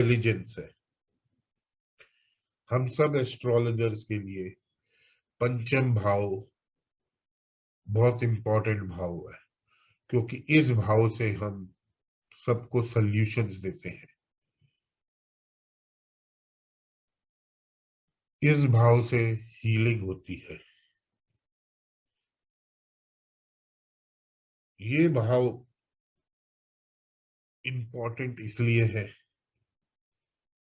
Intelligence है। हम सब एस्ट्रोलॉजर्स के लिए पंचम भाव बहुत इंपॉर्टेंट भाव है, क्योंकि इस भाव से हम सबको सॉल्यूशंस देते हैं। इस भाव से हीलिंग होती है। ये भाव इंपॉर्टेंट इसलिए है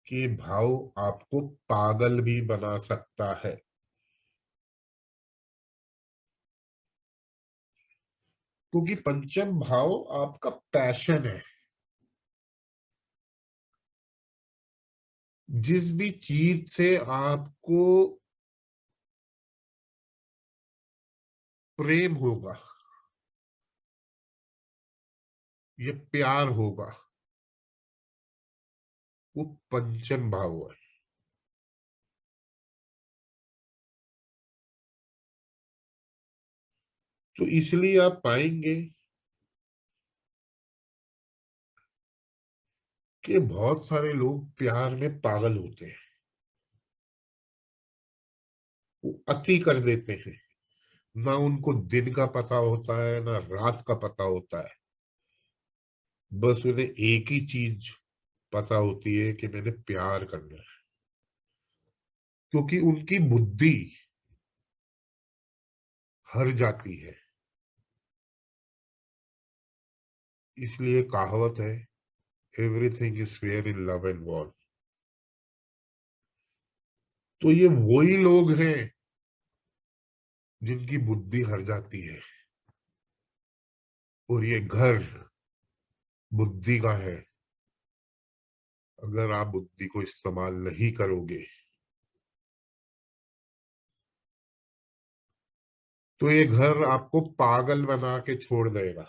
कि भाव आपको पागल भी बना सकता है। क्योंकि पंचम भाव आपका पैशन है। जिस भी चीज से आपको प्रेम होगा, ये प्यार होगा, वो पंचम भाव है। तो इसलिए आप पाएंगे कि बहुत सारे लोग प्यार में पागल होते हैं। वो अति कर देते हैं। ना उनको दिन का पता होता है, ना रात का पता होता है। बस उन्हें एक ही चीज पता होती है कि मैंने प्यार करना है। क्योंकि उनकी बुद्धि हर जाती है। इसलिए कहावत है, everything is fair in love and war. तो ये वही लोग हैं जिनकी बुद्धि हर जाती है। और ये घर बुद्धि का है। अगर आप बुद्धि को इस्तेमाल नहीं करोगे तो ये घर आपको पागल बना के छोड़ देगा।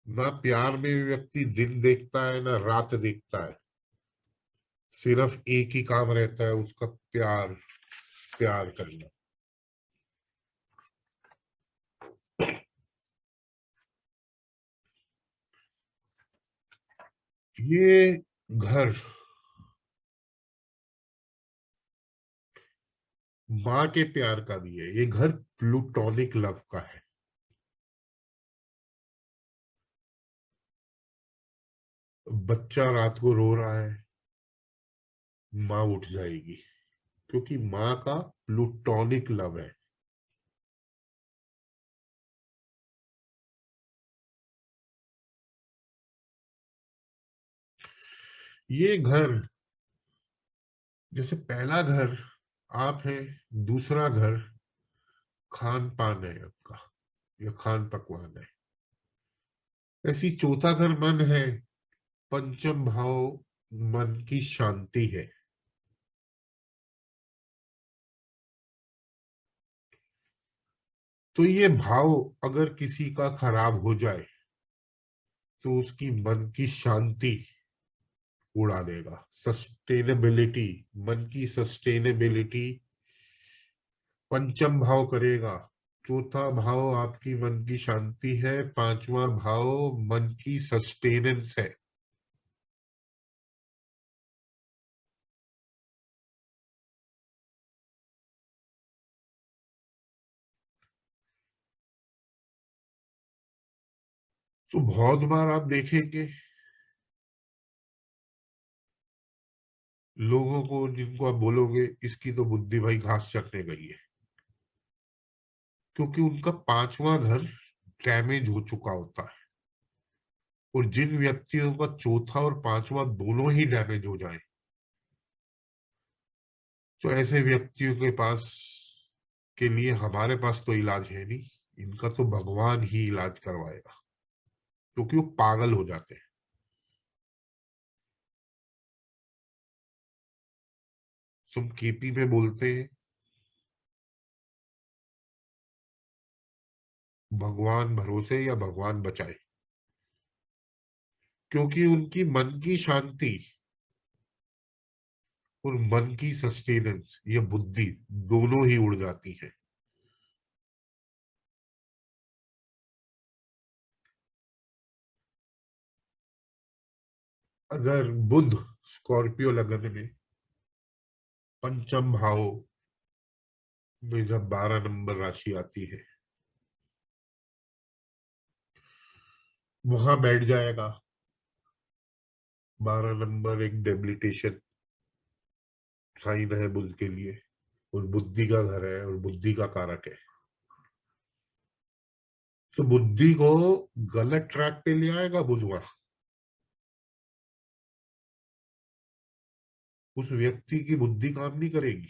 ना प्यार में व्यक्ति दिन देखता है, ना रात देखता है। सिर्फ एक ही काम रहता है उसका, प्यार, प्यार करना। ये घर माँ के प्यार का भी है। ये घर प्लूटोनिक लव का है। बच्चा रात को रो रहा है, माँ उठ जाएगी, क्योंकि माँ का प्लूटोनिक लव है। ये घर, जैसे पहला घर आप है, दूसरा घर खान पान है आपका, या खान पकवान है। ऐसी चौथा घर मन है। पंचम भाव मन की शांति है। तो ये भाव अगर किसी का खराब हो जाए तो उसकी मन की शांति उड़ा देगा। सस्टेनेबिलिटी, मन की सस्टेनेबिलिटी पंचम भाव करेगा। चौथा भाव आपकी मन की शांति है, पांचवा भाव मन की सस्टेनेंस है। तो बहुत बार आप देखेंगे लोगों को, जिनको आप बोलोगे इसकी तो बुद्धि भाई घास चरने गई है, क्योंकि उनका पांचवा घर डैमेज हो चुका होता है। और जिन व्यक्तियों का चौथा और पांचवा दोनों ही डैमेज हो जाए, तो ऐसे व्यक्तियों के पास, के लिए हमारे पास तो इलाज है नहीं। इनका तो भगवान ही इलाज करवाएगा, क्योंकि वो पागल हो जाते हैं। तुम केपी में बोलते हैं भगवान भरोसे या भगवान बचाए, क्योंकि उनकी मन की शांति और मन की सस्टेनेंस, ये बुद्धि दोनों ही उड़ जाती है। अगर बुध स्कॉर्पियो लगन में पंचम भाव में जब 12 नंबर राशि आती है, वहां बैठ जाएगा। 12 नंबर एक डेबिलिटेशन साइन है बुध के लिए, और बुद्धि का घर है और बुद्धि का कारक है। तो बुद्धि को गलत ट्रैक पे ले आएगा बुध वहां। उस व्यक्ति की बुद्धि काम नहीं करेगी।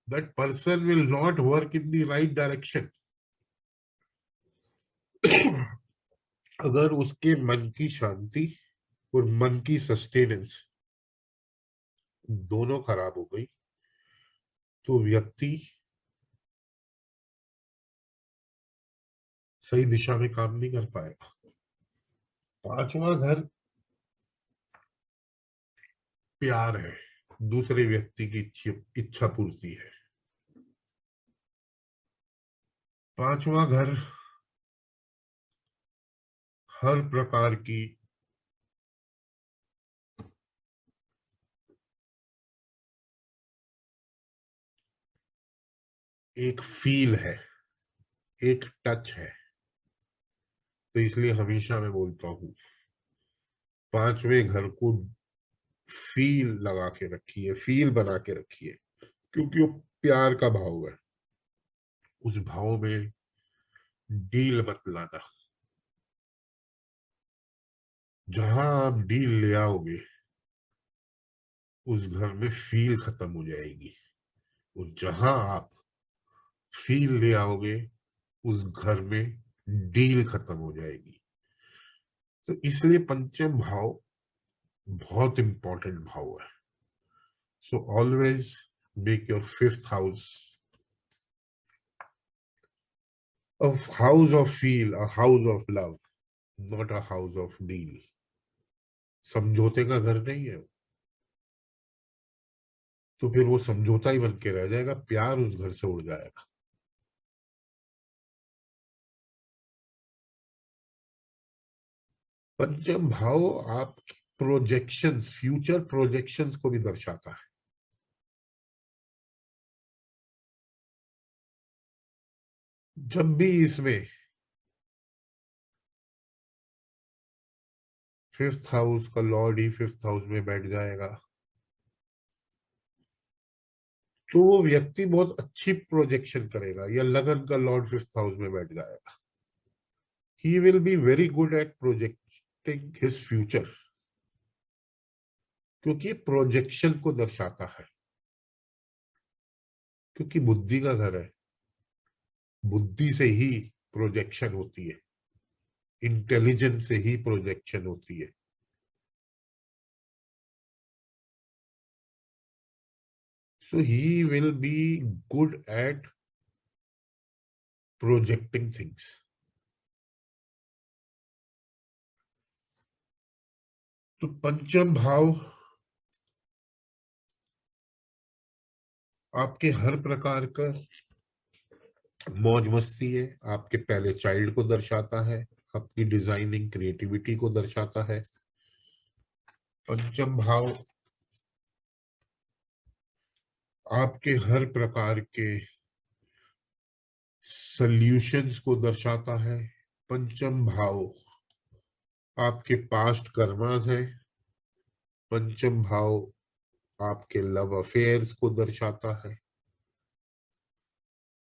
That person will not work in the right direction. अगर उसके मन की शांति और मन की सस्टेनेंस दोनों खराब हो गई तो व्यक्ति सही दिशा में काम नहीं कर पाएगा। पांचवा घर प्यार है, दूसरे व्यक्ति की इच्छा पूर्ति है। पांचवा घर हर प्रकार की एक फील है, एक टच है। तो इसलिए हमेशा मैं बोलता हूं, पांचवें घर को फील लगा के रखिए, फील बना के रखिए, क्योंकि वो प्यार का भाव है। उस भाव में डील मत लाना। जहां आप डील ले आओगे उस घर में फील खत्म हो जाएगी, और जहां आप फील ले आओगे उस घर में डील खत्म हो जाएगी। तो इसलिए पंचम भाव बहुत इंपॉर्टेंट भाव है। So always make your fifth house a house of feel, a house of love, not a house of deal. समझौते का घर नहीं है। तो फिर वो समझौता ही बन के रह जाएगा, प्यार उस घर से उड़ जाएगा। पंचम भाव आपकी प्रोजेक्शंस, फ्यूचर प्रोजेक्शंस को भी दर्शाता है। जब भी इसमें फिफ्थ हाउस का लॉर्ड ही फिफ्थ हाउस में बैठ जाएगा तो वो व्यक्ति बहुत अच्छी प्रोजेक्शन करेगा। या लगन का लॉर्ड फिफ्थ हाउस में बैठ जाएगा, ही will be very good at projecting his future, क्योंकि प्रोजेक्शन को दर्शाता है। क्योंकि बुद्धि का घर है, बुद्धि से ही प्रोजेक्शन होती है, इंटेलिजेंस से ही प्रोजेक्शन होती है। So he will be good at projecting things. तो पंचम भाव आपके हर प्रकार का मौज मस्ती है, आपके पहले चाइल्ड को दर्शाता है, आपकी डिजाइनिंग क्रिएटिविटी को दर्शाता है। पंचम भाव आपके हर प्रकार के सॉल्यूशंस को दर्शाता है। पंचम भाव आपके पास्ट कर्मास है। पंचम भाव आपके लव अफेयर्स को दर्शाता है।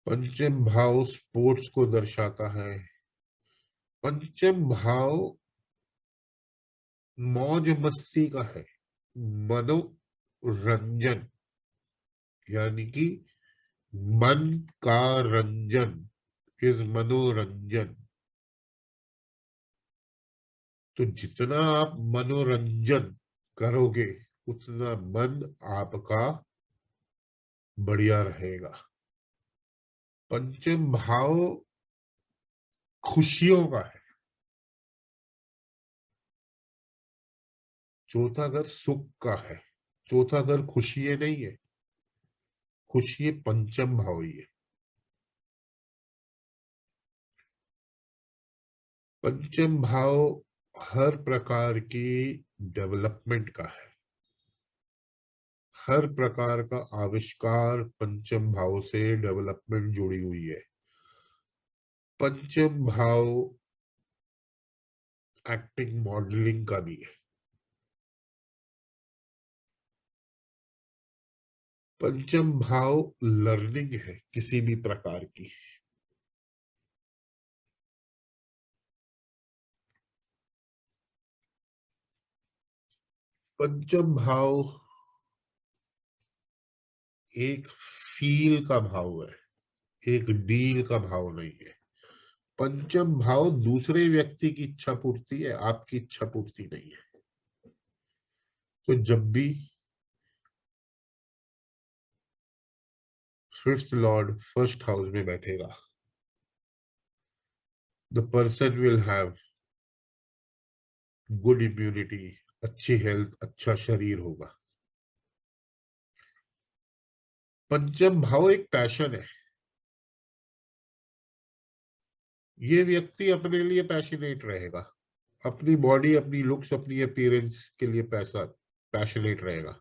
पंचम भाव स्पोर्ट्स को दर्शाता है। पंचम भाव मौज मस्ती का है, मनोरंजन, यानी कि मन का रंजन इज मनोरंजन। तो जितना आप मनोरंजन करोगे उतना मन आपका बढ़िया रहेगा। पंचम भाव खुशियों का है। चौथा घर सुख का है। चौथा घर खुशी नहीं है, खुशी पंचम भाव ही है। पंचम भाव हर प्रकार की डेवलपमेंट का है। हर प्रकार का आविष्कार पंचम भाव से डेवलपमेंट जुड़ी हुई है। पंचम भाव एक्टिंग मॉडलिंग का भी है। पंचम भाव लर्निंग है किसी भी प्रकार की। पंचम भाव एक फील का भाव है, एक डील का भाव नहीं है। पंचम भाव दूसरे व्यक्ति की इच्छा पूर्ति है, आपकी इच्छा पूर्ति नहीं है। तो जब भी फिफ्थ लॉर्ड फर्स्ट हाउस में बैठेगा, the person will have good immunity, अच्छी हेल्थ, अच्छा शरीर होगा। पंचम भाव एक पैशन है। ये व्यक्ति अपने लिए पैशनेट रहेगा, अपनी बॉडी, अपनी लुक्स, अपनी अपीयरेंस के लिए पैशनेट रहेगा।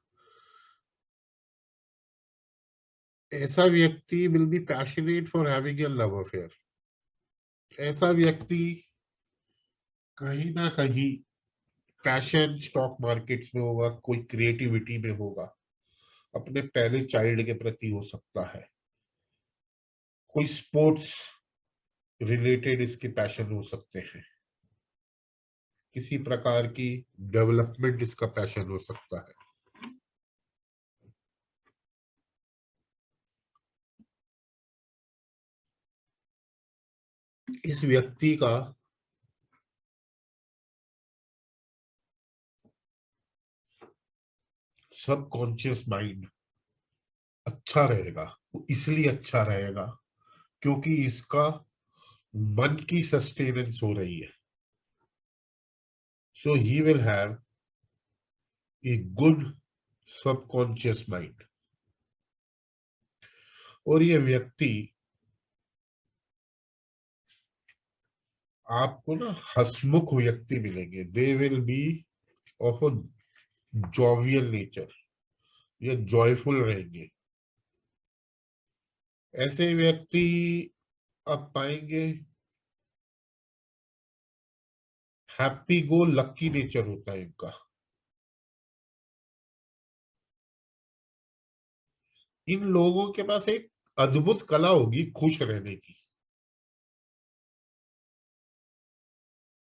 ऐसा व्यक्ति will be passionate for having a love affair. ऐसा व्यक्ति कहीं ना कहीं पैशन स्टॉक मार्केट्स में होगा, कोई क्रिएटिविटी में होगा, अपने पहले चाइल्ड के प्रति हो सकता है, कोई स्पोर्ट्स रिलेटेड इसके पैशन हो सकते हैं, किसी प्रकार की डेवलपमेंट इसका पैशन हो सकता है। इस व्यक्ति का सबकॉन्शियस माइंड अच्छा रहेगा। वो इसलिए अच्छा रहेगा क्योंकि इसका मन की सस्टेनेंस हो रही है। So he will have a good subconscious mind. और ये व्यक्ति आपको ना हंसमुख व्यक्ति मिलेंगे। They will be of a jovial nature, ये जॉयफुल रहेंगे। ऐसे व्यक्ति आप पाएंगे, हैप्पी गो लक्की नेचर होता है इनका। इन लोगों के पास एक अद्भुत कला होगी खुश रहने की,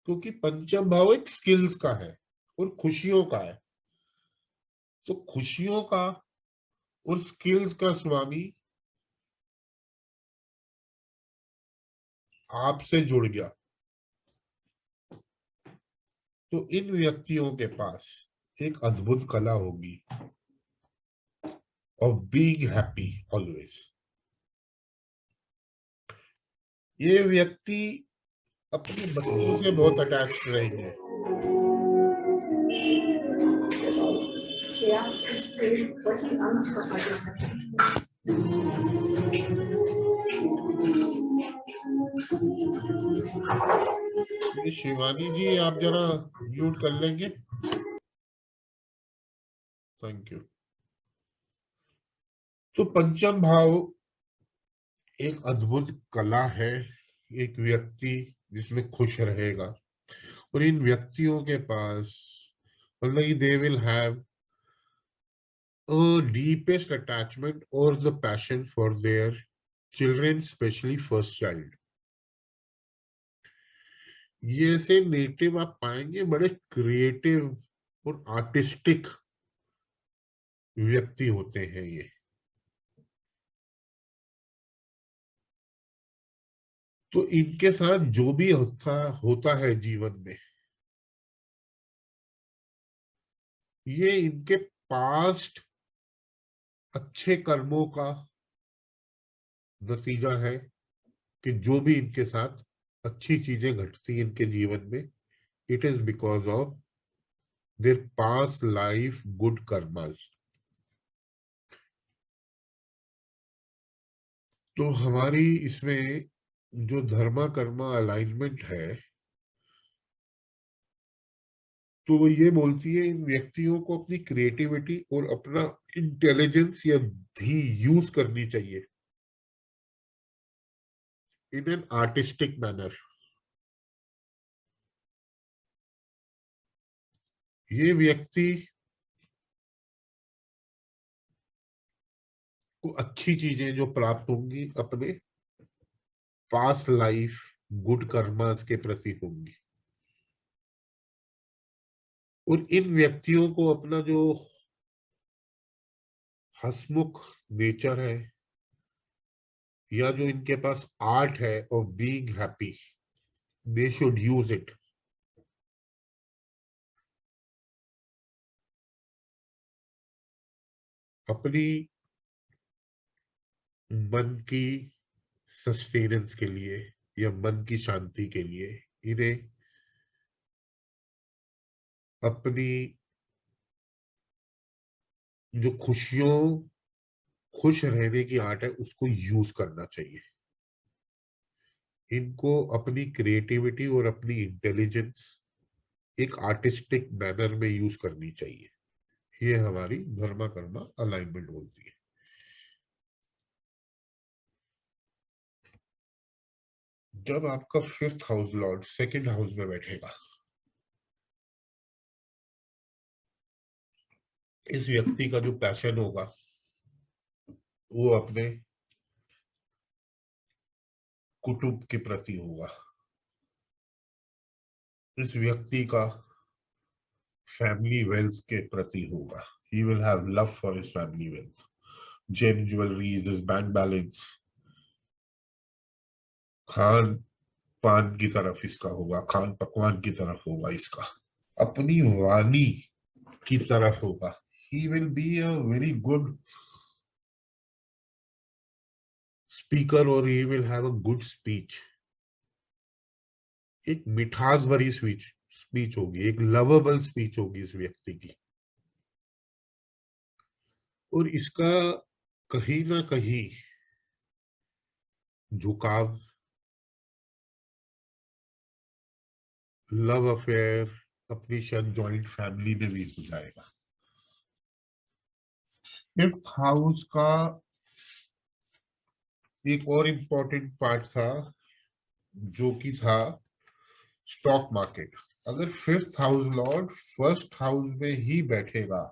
क्योंकि पंचम भाव एक स्किल्स का है और खुशियों का है। तो खुशियों का और स्किल्स का स्वामी आपसे जुड़ गया, तो इन व्यक्तियों के पास एक अद्भुत कला होगी ऑफ बीइंग हैप्पी ऑलवेज। ये व्यक्ति अपने बच्चों से बहुत अटैच रहेंगे। क्या इससे वही अंश कहा जाता है। शिवानी जी आप जरा म्यूट कर लेंगे, थैंक यू। तो पंचम भाव एक अद्भुत कला है, एक व्यक्ति जिसमें खुश रहेगा। और इन व्यक्तियों के पास मतलब they will have a deepest attachment or the passion for their children, especially first child। ये ऐसे नेटिव आप पाएंगे, बड़े क्रिएटिव और आर्टिस्टिक व्यक्ति होते हैं ये। तो इनके साथ जो भी होता है जीवन में, ये इनके पास्ट अच्छे कर्मों का नतीजा है कि जो भी इनके साथ अच्छी चीजें घटती हैं इनके जीवन में, it is because of their past life good karmas. तो हमारी इसमें जो धर्मा कर्मा अलाइनमेंट है, तो वो ये बोलती है इन व्यक्तियों को अपनी क्रिएटिविटी और अपना इंटेलिजेंस या बुद्धि यूज करनी चाहिए इन एन आर्टिस्टिक मैनर। ये व्यक्ति को अच्छी चीजें जो प्राप्त होंगी अपने पास्ट लाइफ गुड कर्मास के प्रति होंगी। और इन व्यक्तियों को अपना जो हंसमुख नेचर है या जो इनके पास आर्ट है of being happy, they should use it. अपनी मन की सस्टेनेंस के लिए या मन की शांति के लिए इन्हें अपनी जो खुश रहने की आर्ट है उसको यूज करना चाहिए। इनको अपनी क्रिएटिविटी और अपनी इंटेलिजेंस एक आर्टिस्टिक मैनर में यूज करनी चाहिए। ये हमारी धर्मा कर्मा अलाइनमेंट बोलती है। जब आपका fifth house Lord second house में बैठेगा, इस व्यक्ति का जो पैशन होगा वो अपने कुटुंब के प्रति होगा। इस व्यक्ति का फैमिली वेल्थ के प्रति होगा। He will have love for his family wealth, gem jewelleries, his bank balance, खान पान की तरफ इसका होगा, खान पकवान की तरफ होगा इसका, अपनी वाणी की तरफ होगा। He will be a very good speaker और he will have a good speech. एक मिठास भरी स्पीच होगी, एक लवेबल स्पीच होगी इस व्यक्ति की। और इसका कहीं ना कहीं झुकाव लव अफेयर अपनी शायद जॉइंट फैमिली में भी हो जाएगा। फिफ्थ हाउस का एक और इम्पोर्टेंट पार्ट था जो कि था स्टॉक मार्केट। अगर fifth house Lord first house में ही बैठेगा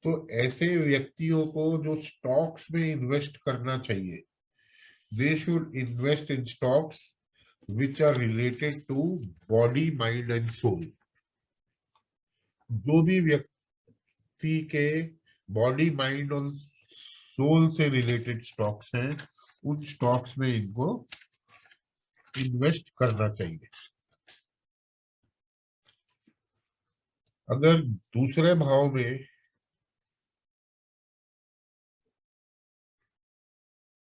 तो ऐसे व्यक्तियों को जो स्टॉक्स में इन्वेस्ट करना चाहिए, they should invest in stocks which are related to body mind and soul. जो भी व्यक्ति के बॉडी माइंड और सोल से रिलेटेड स्टॉक्स हैं उन स्टॉक्स में इनको इन्वेस्ट करना चाहिए। अगर दूसरे भाव में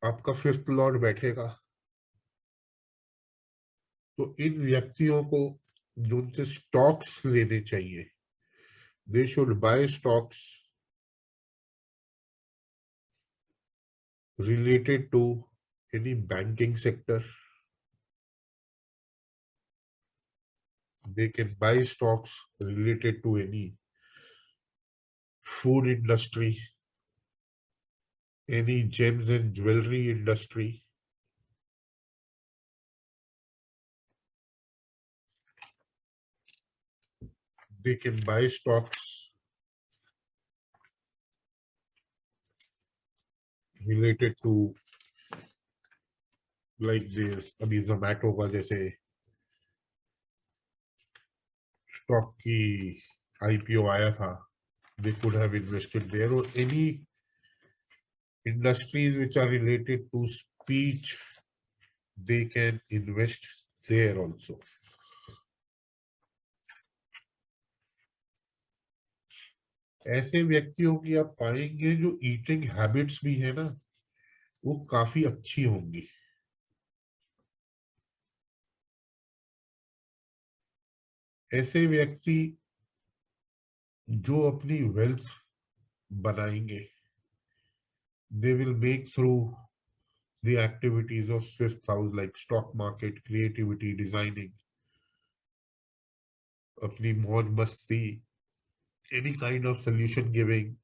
आपका फिफ्थ लॉर्ड बैठेगा तो इन व्यक्तियों को जो उनसे स्टॉक्स लेने चाहिए, they should buy stocks related to any banking sector. They can buy stocks related to any food industry, any gems and jewelry industry. They can buy stocks related to like this अभी जोमेटो का जैसे stock की IPO आया था, they could have invested there, or any industries which are related to speech, they can invest there also. ऐसे व्यक्तियों की आप पाएंगे जो ईटिंग हैबिट्स भी है ना वो काफी अच्छी होंगी। ऐसे व्यक्ति जो अपनी वेल्थ बनाएंगे, they will make through the activities of fifth house like stock market, creativity, designing, अपनी मौज मस्ती, any kind of solution giving,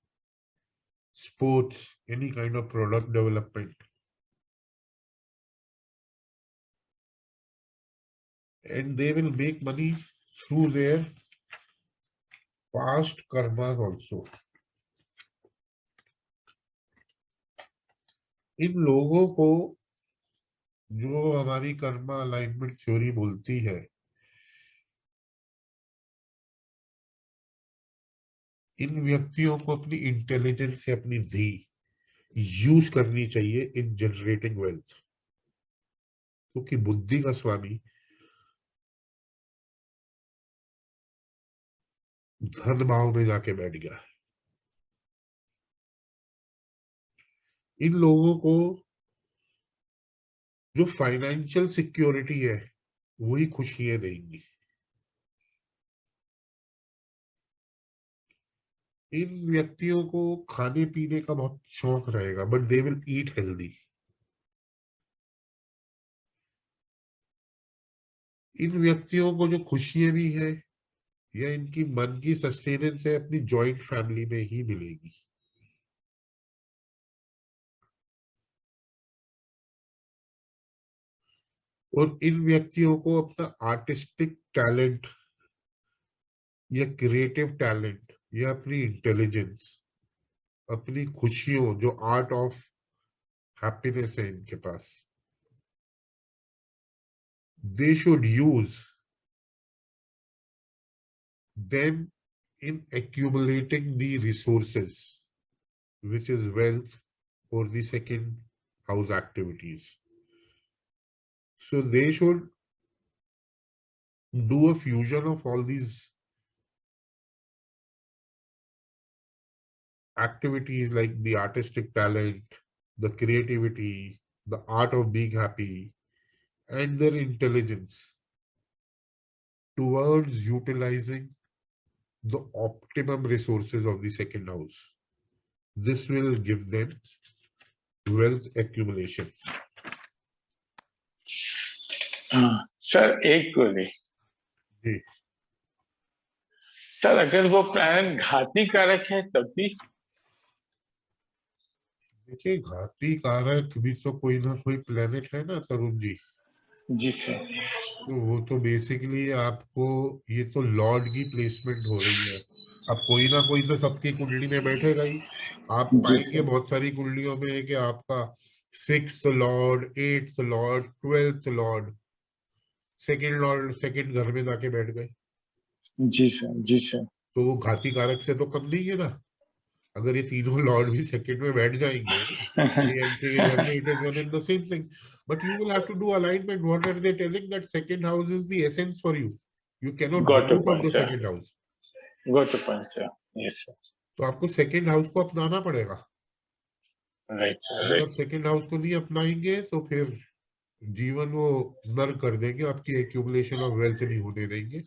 sports, any kind of product development. And they will make money through their past karmas also. इन लोगों को जो हमारी Karma alignment theory बोलती है, इन व्यक्तियों को अपनी इंटेलिजेंस से अपनी धी यूज करनी चाहिए इन जनरेटिंग वेल्थ, क्योंकि बुद्धि का स्वामी धन भाव में जाके बैठ गया है। इन लोगों को जो फाइनेंशियल सिक्योरिटी है वही खुशियां देंगी। इन व्यक्तियों को खाने पीने का बहुत शौक रहेगा, but they will eat healthy. इन व्यक्तियों को जो खुशियां भी है या इनकी मन की सस्टेनेंस है अपनी जॉइंट फैमिली में ही मिलेगी। और इन व्यक्तियों को अपना आर्टिस्टिक टैलेंट या क्रिएटिव टैलेंट या अपनी इंटेलिजेंस, अपनी खुशियों, जो आर्ट ऑफ हैप्पीनेस है इनके पास, they should use them in accumulating the resources, which is wealth, for the second house activities. So they should do a fusion of all these activities, like the artistic talent, the creativity, the art of being happy, and their intelligence towards utilizing the optimum resources of the second house. This will give them wealth accumulation. Sir एक query. जी, sir अगर वो planet घाती कारक है तब भी? देखिए घाती कारक भी तो कोई ना कोई प्लेनेट है ना तरुण जी। जी सर। तो वो तो बेसिकली आपको, ये तो लॉर्ड की प्लेसमेंट हो रही है। अब कोई ना कोई तो सबकी कुंडली में बैठेगा ही। आप जी पाएंगे सर। बहुत सारी कुंडलियों में है कि आपका 6th Lord, 8th Lord, 12th Lord, second Lord second घर में जाके बैठ गए। जी सर। जी सर। तो वो घाती कारक से तो कम नहीं है ना। अगर ये तीनों लॉर्ड भी सेकंड में बैठ जाएंगे एएनके के घर में, it is one and the same thing. But you will have to do alignment. What are they telling? That second house is the essence for you. You can not got a remove from point the sir. Second house. Got a point sir. Yes sir. तो आपको second house को अपनाना पड़ेगा। Right sir. अगर आप right. Second house को नहीं अपनाएंगे तो फिर जीवन वो नर्क कर देंगे, आपकी एक्यूमुलेशन ऑफ वेल्थ नहीं होने देंगे,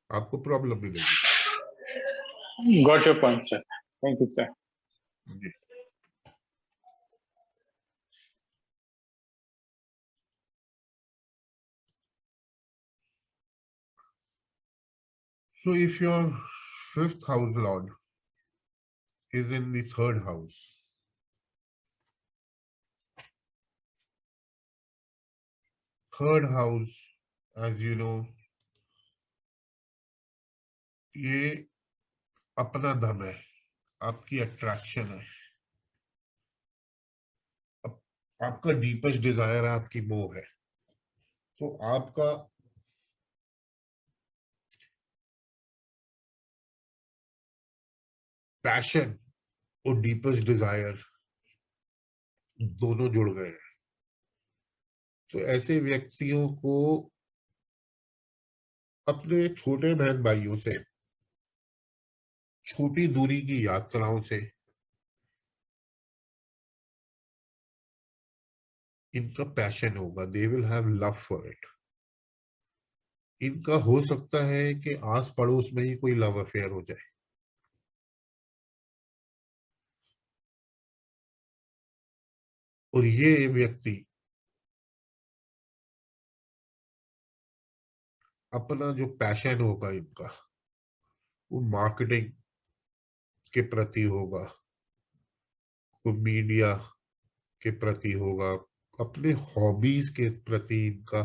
आपको प्रॉब्लम मिलेगी। Got a point sir. Thank you sir. So if your 5th house lord is in the 3rd house, third house, as you know, ये अपना धन है, आपकी अट्रैक्शन है, आपका डीपेस्ट डिजायर है, आपकी मोह है। तो आपका पैशन और डीपेस्ट डिजायर दोनों जुड़ गए हैं। तो ऐसे व्यक्तियों को अपने छोटे बहन भाइयों से, छोटी दूरी की यात्राओं से इनका पैशन होगा। They will have love for it. इनका हो सकता है कि आस पड़ोस में ही कोई लव अफेयर हो जाए। और ये व्यक्ति अपना जो पैशन होगा इनका, वो मार्केटिंग के प्रति होगा, वो मीडिया के प्रति होगा, अपने हॉबीज के प्रति इनका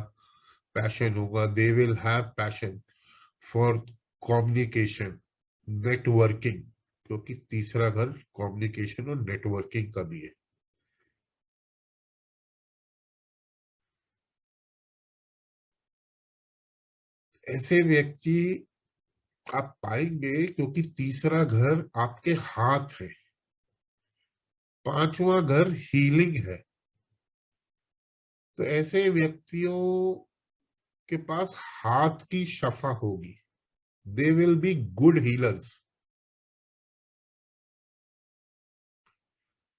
पैशन होगा. They will have passion for communication, networking, क्योंकि तीसरा घर कम्युनिकेशन और नेटवर्किंग का भी है. ऐसे व्यक्ति आप पाएंगे, क्योंकि तीसरा घर आपके हाथ है, पांचवा घर हीलिंग है. तो ऐसे व्यक्तियों के पास हाथ की शफा होगी. दे विल बी गुड हीलर्स.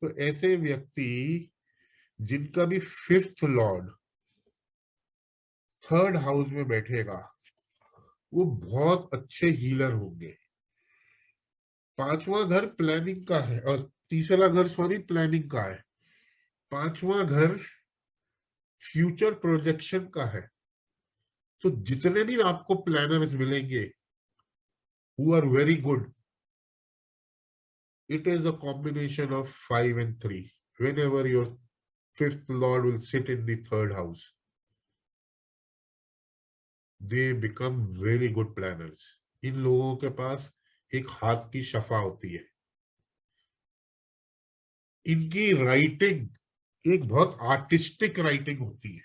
तो ऐसे व्यक्ति जिनका भी फिफ्थ लॉर्ड थर्ड हाउस में बैठेगा, वो बहुत अच्छे हीलर होंगे. पांचवा घर प्लानिंग का है, और तीसरा घर सॉरी प्लानिंग का है. पांचवा घर फ्यूचर प्रोजेक्शन का है. तो जितने भी आपको प्लानर्स मिलेंगे who are very good, it is a combination of 5 and 3. Whenever your fifth lord will sit in the third house, they become very good planners. इन लोगों के पास एक हाथ की शफा होती है. इनकी राइटिंग एक बहुत आर्टिस्टिक राइटिंग होती है,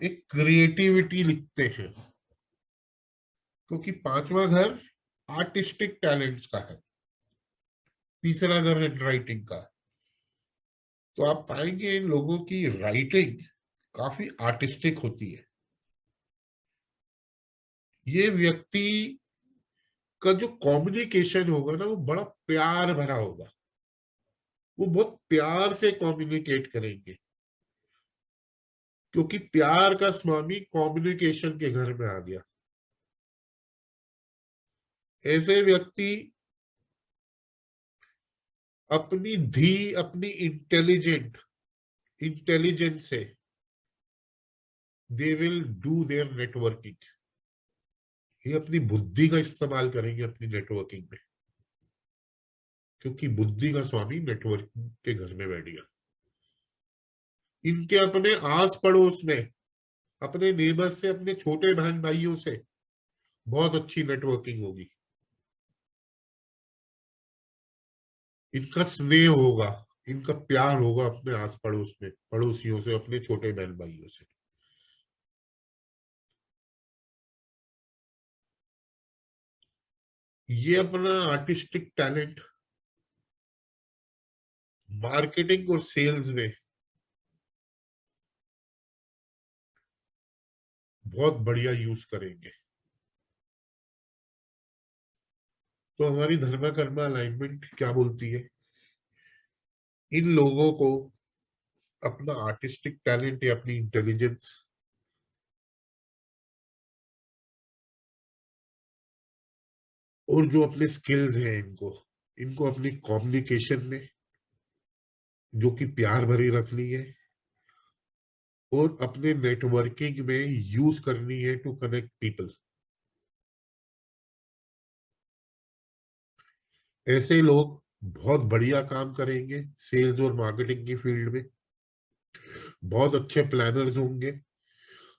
एक क्रिएटिविटी लिखते हैं, क्योंकि पांचवा घर आर्टिस्टिक टैलेंट्स का है, तीसरा घर राइटिंग का. तो आप पाएंगे इन लोगों की राइटिंग काफी आर्टिस्टिक होती है. ये व्यक्ति का जो कम्युनिकेशन होगा ना, वो बड़ा प्यार भरा होगा. वो बहुत प्यार से कम्युनिकेट करेंगे, क्योंकि प्यार का स्वामी कम्युनिकेशन के घर में आ गया. ऐसे व्यक्ति अपनी धी, अपनी इंटेलिजेंस से they will do their networking. ये अपनी बुद्धि का इस्तेमाल करेंगे अपनी नेटवर्किंग में, क्योंकि बुद्धि का स्वामी नेटवर्किंग के घर में बैठ गया. इनके अपने आस पड़ोस में, अपने नेबर से, अपने छोटे बहन भाइयों से बहुत अच्छी नेटवर्किंग होगी. इनका स्नेह होगा, इनका प्यार होगा अपने आस पड़ोस में, पड़ोसियों से, अपने छोटे बहन भाइयों से. ये अपना आर्टिस्टिक टैलेंट मार्केटिंग और सेल्स में बहुत बढ़िया यूज करेंगे. तो हमारी धर्म कर्म अलाइनमेंट क्या बोलती है? इन लोगों को अपना आर्टिस्टिक टैलेंट या अपनी इंटेलिजेंस और जो अपने स्किल्स हैं, इनको इनको अपनी कम्युनिकेशन में, जो कि प्यार भरी रखनी है, और अपने नेटवर्किंग में यूज करनी है टू कनेक्ट पीपल. ऐसे लोग बहुत बढ़िया काम करेंगे सेल्स और मार्केटिंग की फील्ड में, बहुत अच्छे प्लानर्स होंगे.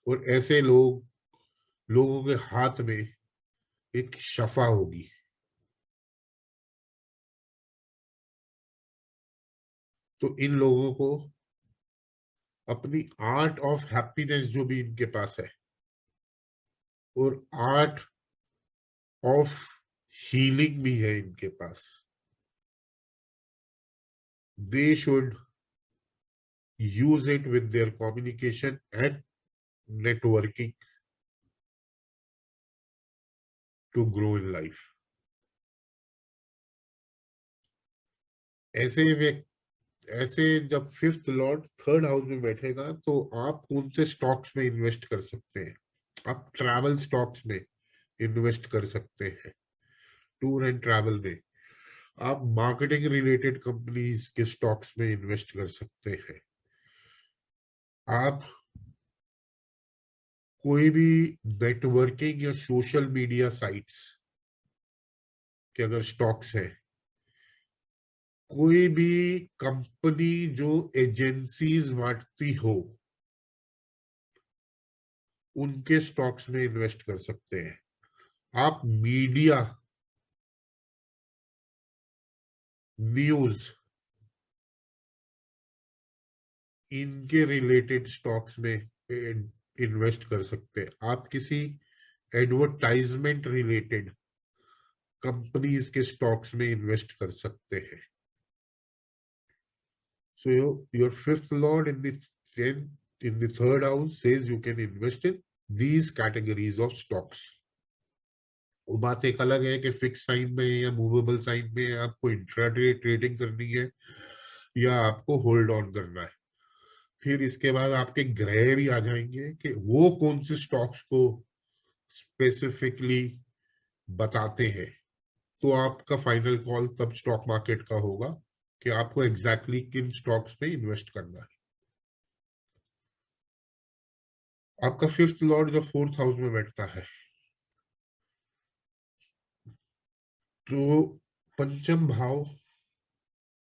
और ऐसे लोगों के हाथ में एक शफा होगी. तो इन लोगों को अपनी आर्ट ऑफ हैप्पीनेस जो भी इनके पास है, और आर्ट ऑफ हीलिंग भी है इनके पास, they should use it with their communication and networking to grow in life. ऐसे जब फिफ्थ लॉर्ड थर्ड हाउस में बैठेगा, तो आप कौन से स्टॉक्स में इन्वेस्ट कर सकते हैं? आप ट्रैवल स्टॉक्स में इन्वेस्ट कर सकते हैं, टूर एंड ट्रैवल में. आप मार्केटिंग रिलेटेड कंपनीज के स्टॉक्स में इन्वेस्ट कर सकते हैं. आप कोई भी नेटवर्किंग या सोशल मीडिया साइट्स के अगर स्टॉक्स है, कोई भी कंपनी जो एजेंसीज बांटती हो, उनके स्टॉक्स में इन्वेस्ट कर सकते हैं आप। मीडिया, न्यूज, इनके रिलेटेड स्टॉक्स में इन्वेस्ट कर सकते हैं आप। किसी एडवर्टाइजमेंट रिलेटेड कंपनीज के स्टॉक्स में इन्वेस्ट कर सकते हैं। So your fifth lord in the 10th, in the third house says you can invest in these categories of stocks. वो बात एक अलग है कि फिक्स साइन में या मूवेबल साइन में आपको इंट्राडे ट्रेडिंग करनी है या आपको होल्ड ऑन करना है। फिर इसके बाद आपके ग्रह भी आ जाएंगे कि वो कौन से स्टॉक्स को स्पेसिफिकली बताते हैं। तो आपका फाइनल कॉल तब स्टॉक मार्केट का होगा कि आपको एग्जैक्टली किन स्टॉक्स में इन्वेस्ट करना है। आपका फिफ्थ लॉर्ड जो फोर्थ हाउस में बैठता है, तो पंचम भाव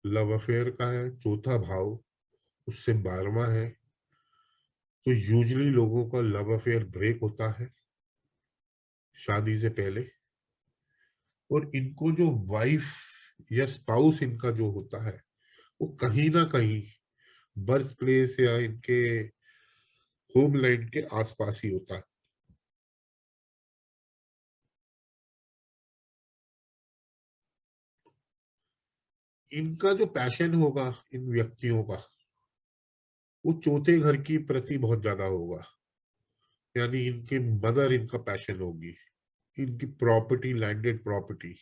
लव अफेयर का है, चौथा भाव उससे 12वां है। तो यूजुअली लोगों का लव अफेयर ब्रेक होता है शादी से पहले, और इनको जो वाइफ या स्पाउस इनका जो होता है वो कहीं ना कहीं बर्थ प्लेस या इनके होमलैंड के आसपास ही होता है। इनका जो पैशन होगा इन व्यक्तियों का, वो चौथे घर की प्रति बहुत ज्यादा होगा। यानी इनकी मदर इनका पैशन होगी, इनकी property, landed property,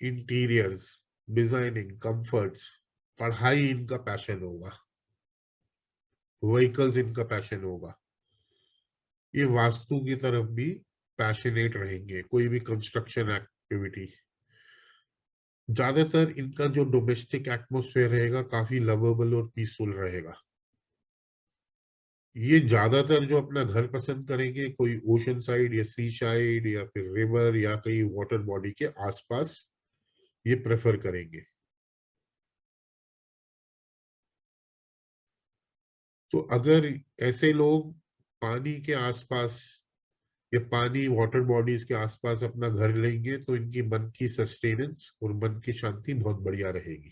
interiors, designing, comforts, पढ़ाई इनका पैशन होगा, व्हीकल्स इनका पैशन होगा। ये वास्तु की तरफ भी पैशनेट रहेंगे, कोई भी कंस्ट्रक्शन एक्टिविटी। ज्यादातर इनका जो डोमेस्टिक एटमॉस्फेयर रहेगा काफी लवेबल और पीसफुल रहेगा। ये ज्यादातर जो अपना घर पसंद करेंगे कोई ओशन साइड या सी साइड या फिर रिवर या कहीं वाटर बॉडी के आसपास ये प्रेफर करेंगे। तो अगर ऐसे लोग पानी के आसपास या पानी वाटर बॉडीज के आसपास अपना घर लेंगे तो इनकी मन की सस्टेनेंस और मन की शांति बहुत बढ़िया रहेगी।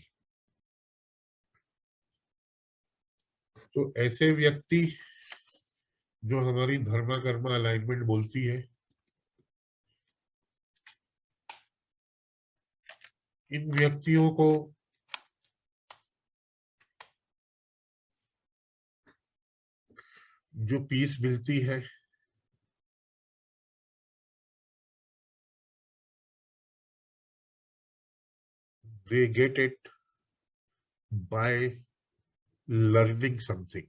तो ऐसे व्यक्ति जो हमारी धर्मा कर्मा अलाइनमेंट बोलती है, इन व्यक्तियों को जो पीस मिलती है, they get it by learning something.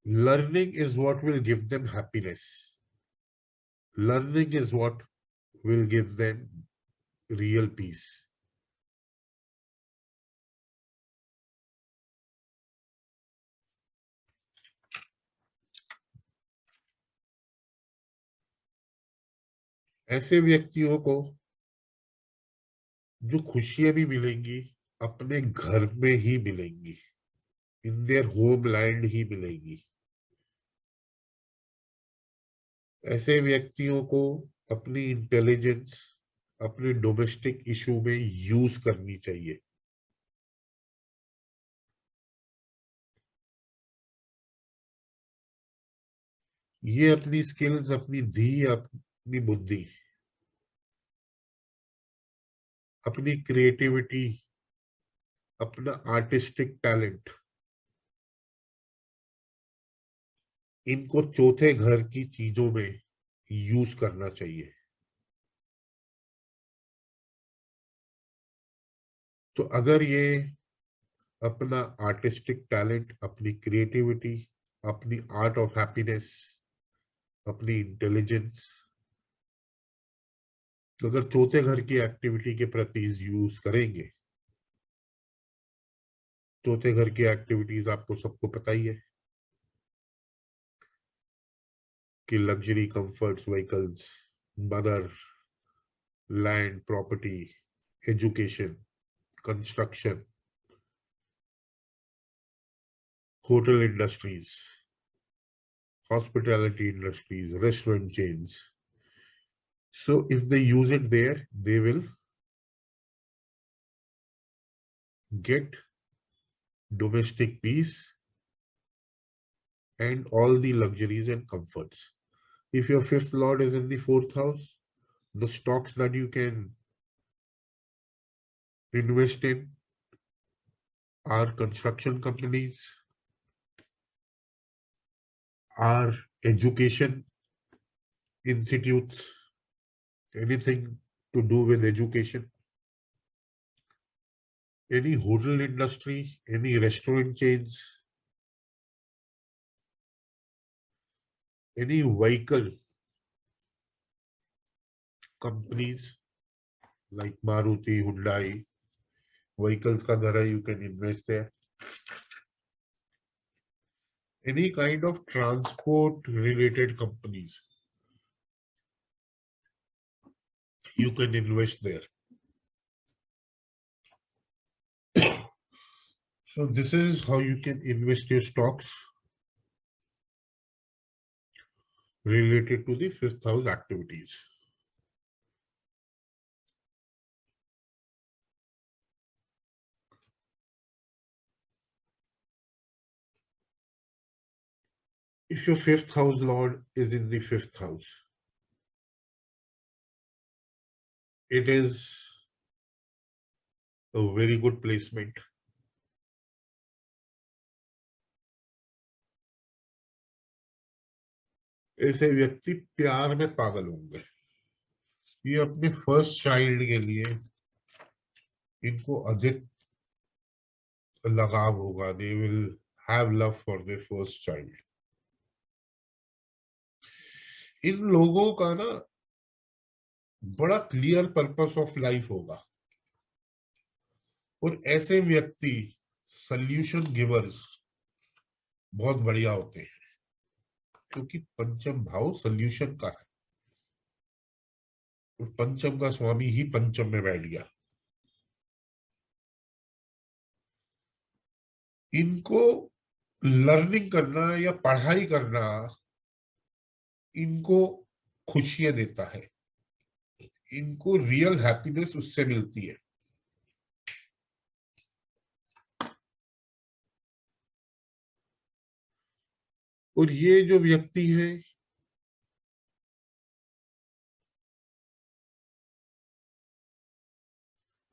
Learning is what will give them happiness. Learning is what will give them real peace. ऐसे व्यक्तियों को जो खुशियां भी मिलेंगी अपने घर में ही मिलेंगी, इन देयर होमलैंड ही मिलेंगी। ऐसे व्यक्तियों को अपनी इंटेलिजेंस अपने डोमेस्टिक इशू में यूज करनी चाहिए। ये अपनी स्किल्स, अपनी धी, अपनी बुद्धि, अपनी क्रिएटिविटी, अपना आर्टिस्टिक टैलेंट, इनको चौथे घर की चीजों में यूज करना चाहिए। तो अगर ये अपना आर्टिस्टिक टैलेंट, अपनी क्रिएटिविटी, अपनी आर्ट ऑफ हैप्पीनेस, अपनी इंटेलिजेंस, तो अगर चौथे घर की एक्टिविटी के प्रति यूज करेंगे, चौथे घर की एक्टिविटीज आपको सबको पता ही है। आपकी luxury comforts, vehicles, mother, land, property, education, construction, hotel industries, hospitality industries, restaurant chains. So if they use it there, they will get domestic peace and all the luxuries and comforts. If your fifth lord is in the fourth house, the stocks that you can invest in are construction companies, are education institutes, anything to do with education, any hotel industry, any restaurant chains, any vehicle companies like Maruti, Hyundai, vehicles ka dhara you can invest there. Any kind of transport related companies, you can invest there. So this is how you can invest your stocks related to the fifth house activities. If your fifth house lord is in the fifth house, it is a very good placement. ऐसे व्यक्ति प्यार में पागल होंगे, ये अपने first child के लिए इनको अधिक लगाव होगा. They will have love for their first child. इन लोगों का ना बड़ा क्लियर पर्पस ऑफ लाइफ होगा और ऐसे व्यक्ति सॉल्यूशन गिवर्स बहुत बढ़िया होते हैं क्योंकि पंचम भाव सॉल्यूशन का है और पंचम का स्वामी ही पंचम में बैठ गया. इनको लर्निंग करना या पढ़ाई करना इनको खुशियां देता है, इनको रियल हैप्पीनेस उससे मिलती है. और ये जो व्यक्ति है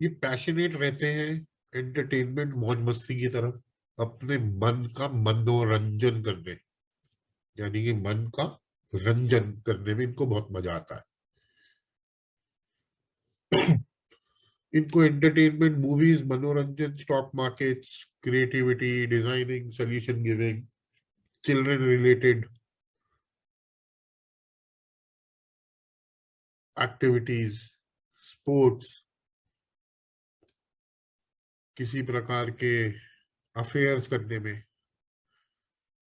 ये पैशनेट रहते हैं एंटरटेनमेंट, मौज मस्ती की तरफ, अपने मन का मनोरंजन करने, यानी कि मन का रंजन करने में इनको बहुत मजा आता है. इनको एंटरटेनमेंट, मूवीज, मनोरंजन, stock markets, creativity, designing, solution giving, children related activities, sports, किसी प्रकार के अफेयर्स करने में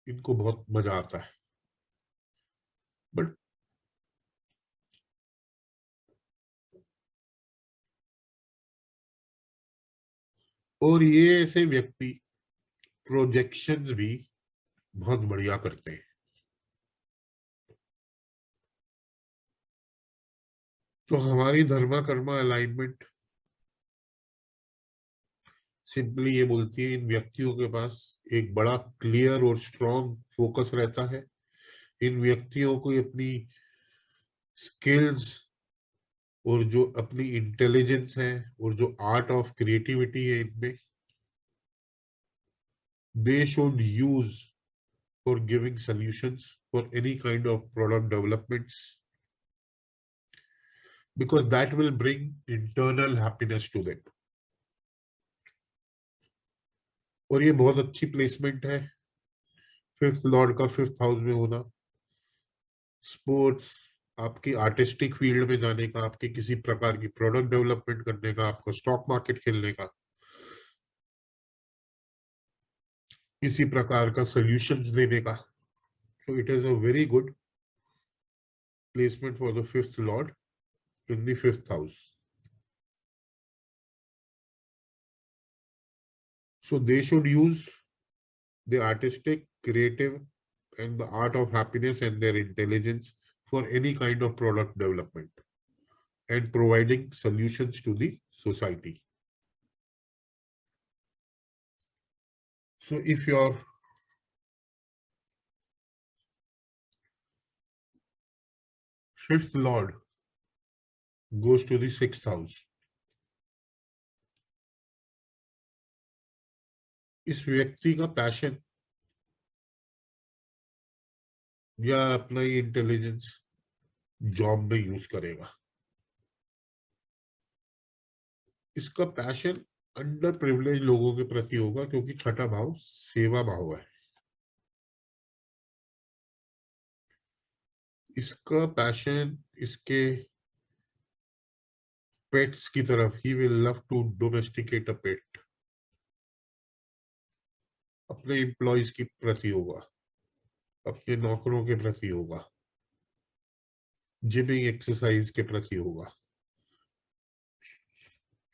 इनको बहुत मजा आता है. बट और ये ऐसे व्यक्ति प्रोजेक्शंस भी बहुत बढ़िया करते हैं. तो हमारी धर्मा कर्मा अलाइनमेंट सिंपली ये बोलती है इन व्यक्तियों के पास एक बड़ा क्लियर और स्ट्रॉन्ग फोकस रहता है. इन व्यक्तियों को अपनी स्किल्स और जो अपनी इंटेलिजेंस है और जो आर्ट ऑफ क्रिएटिविटी है इनमें, they should use for giving solutions for any kind of product developments because that will bring internal happiness to them. और ये बहुत अच्छी प्लेसमेंट है फिफ्थ लॉर्ड का फिफ्थ हाउस में होना. स्पोर्ट्स, आपकी आर्टिस्टिक फील्ड में जाने का, आपके किसी प्रकार की प्रोडक्ट डेवलपमेंट करने का, आपको स्टॉक मार्केट खेलने का, किसी प्रकार का सॉल्यूशंस देने का. So it is a very good placement for the fifth lord in the fifth house. So they should use the artistic, creative, and the art of happiness and their intelligence for any kind of product development and providing solutions to the society. So if your fifth lord goes to the sixth house, इस व्यक्ति का passion या अपना ही intelligence job में use करेगा. इसका passion under privilege लोगों के प्रति होगा क्योंकि छठा भाव सेवा भाव है. इसका पैशन इसके पेट्स की तरफ, he will love to domesticate a pet, अपने एम्प्लॉयज के प्रति होगा, अपने नौकरों के प्रति होगा, जिमिंग एक्सरसाइज के प्रति होगा,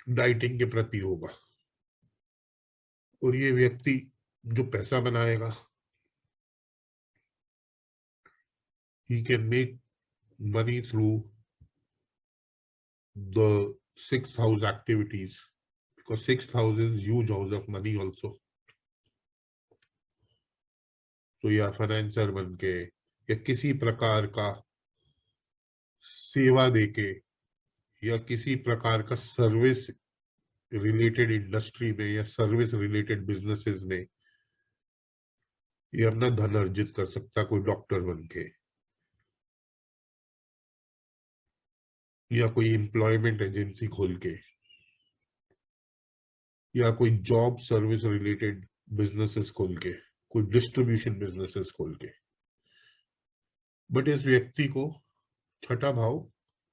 डाइटिंग के प्रति होगा. और ये व्यक्ति जो पैसा बनाएगा, he can make money through the sixth house activities because sixth house is huge house of money also. तो या फाइनेंसर बन के या किसी प्रकार का सेवा देके या किसी प्रकार का सर्विस रिलेटेड इंडस्ट्री में या सर्विस रिलेटेड बिजनेसेस में ये अपना धन अर्जित कर सकता. कोई डॉक्टर बन के या कोई एम्प्लॉयमेंट एजेंसी खोल के या कोई जॉब सर्विस रिलेटेड बिजनेसेस खोल के, कोई डिस्ट्रीब्यूशन बिजनेसेस खोल के. बट इस व्यक्ति को छठा भाव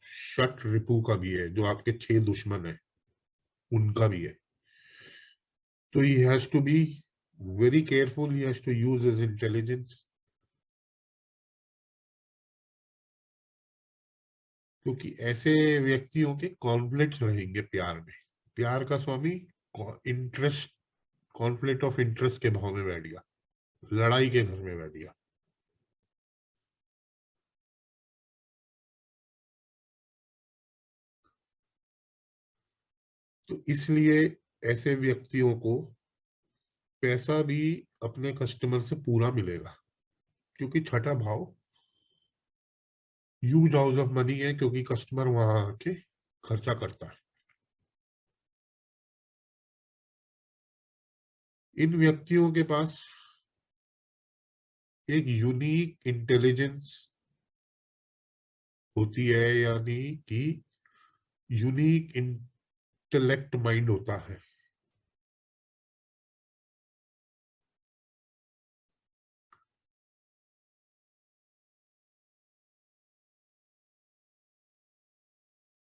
शट रिपू का भी है, जो आपके 6 दुश्मन है उनका भी है. तो he has to be very careful, he has to use his intelligence. क्योंकि ऐसे व्यक्तियों के कॉन्फ्लिक्ट्स रहेंगे प्यार में. प्यार का स्वामी इंटरेस्ट, कॉन्फ्लिक्ट ऑफ इंटरेस्ट के भाव में बैठ गया, लड़ाई के घर में बैठ गया. तो इसलिए ऐसे व्यक्तियों को पैसा भी अपने कस्टमर से पूरा मिलेगा क्योंकि छठा भाव ह्यूज हाउस ऑफ मनी है, क्योंकि कस्टमर वहां आके खर्चा करता है. इन व्यक्तियों के पास एक यूनिक इंटेलिजेंस होती है, यानी कि यूनिक इंटेलेक्ट माइंड होता है.